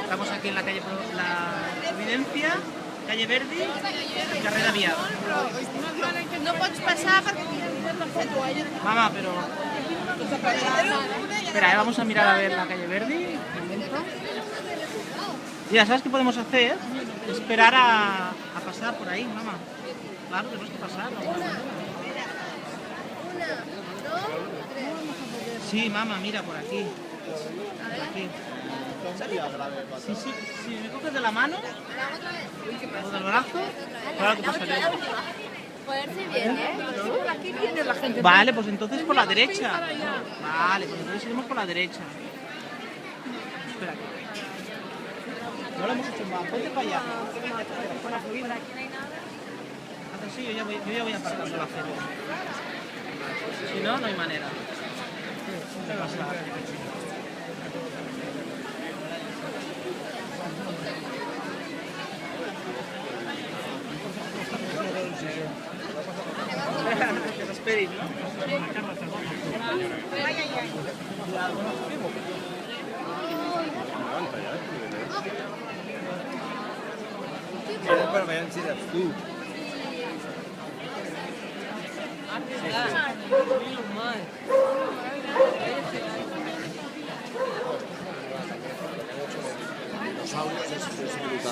Estamos aquí en la calle La Providencia, calle Verdi, carrera Vía. No pots passar perquè tindrem per fer toalla. Mamá, pero... Espera, vamos a mirar a ver la calle Verdi. Ya, ¿sabes qué podemos hacer? Esperar a pasar por ahí, mamá. Claro, tenemos que pasar. ¿No? Sí, mamá, mira, por aquí. Por aquí. Si me coges de la mano o del brazo, claro que pasaré. Poderse bien, ¿eh? Aquí viene la gente. Vale, pues entonces por la derecha. Vale, pues entonces iremos por la derecha. Espera. No lo hemos hecho mal. Ponte para allá. Haz así, yo ya voy apartando la acera. Si no, no hay manera de pasar. Que se esperis, ¿no? Però veiem si eres tu.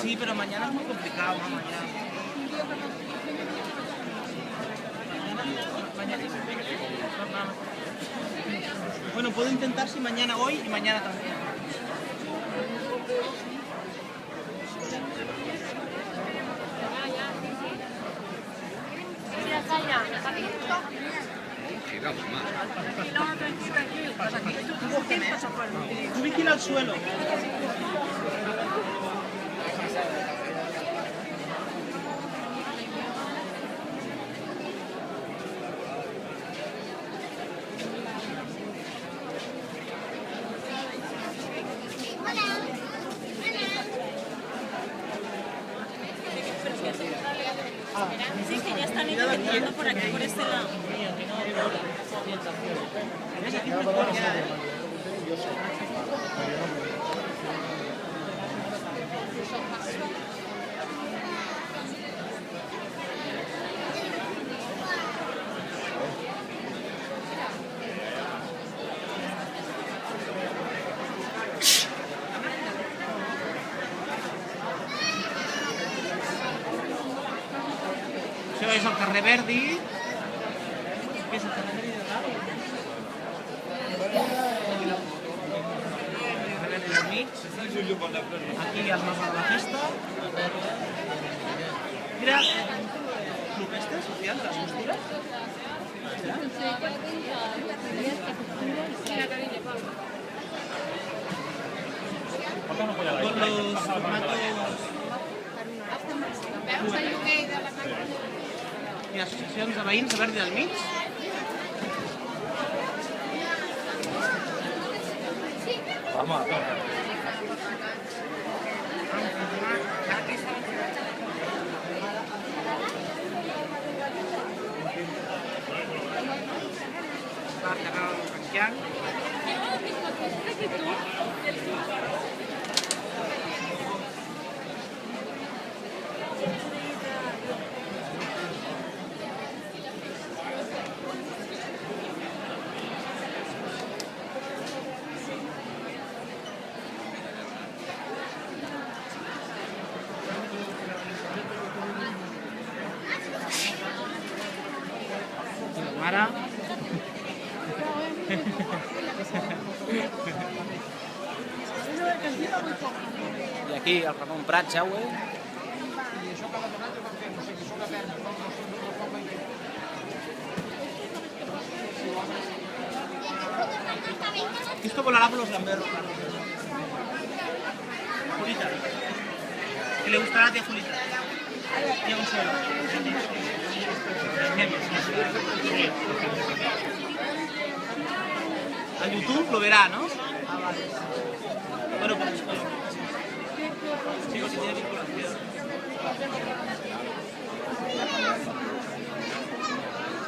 Sí, pero mañana es muy complicado, mamá, ya. Bueno, puedo intentar si mañana hoy y mañana también. Tú vigila el suelo. Sí, que ya están entrando por aquí, por este lado. Això és el carrer Verdi. Què és el carrer Verdi de dalt? El carrer Verdi del mig. Aquí es nota de la festa. Mira, ¿aquestes, Sofía, les costures? Con los formatos... I associacions de veïns de Verdi del mig. Home, Va quedar el penjant. Mare. I aquí el Ramon Prat, Jaue. Esto volará por los gamberros. Julita. Que le gustará a tía Julita. Tía Consuelo. A YouTube lo verá, ¿no? Ah, vale. Bueno, pues chicos, si tiene vinculación.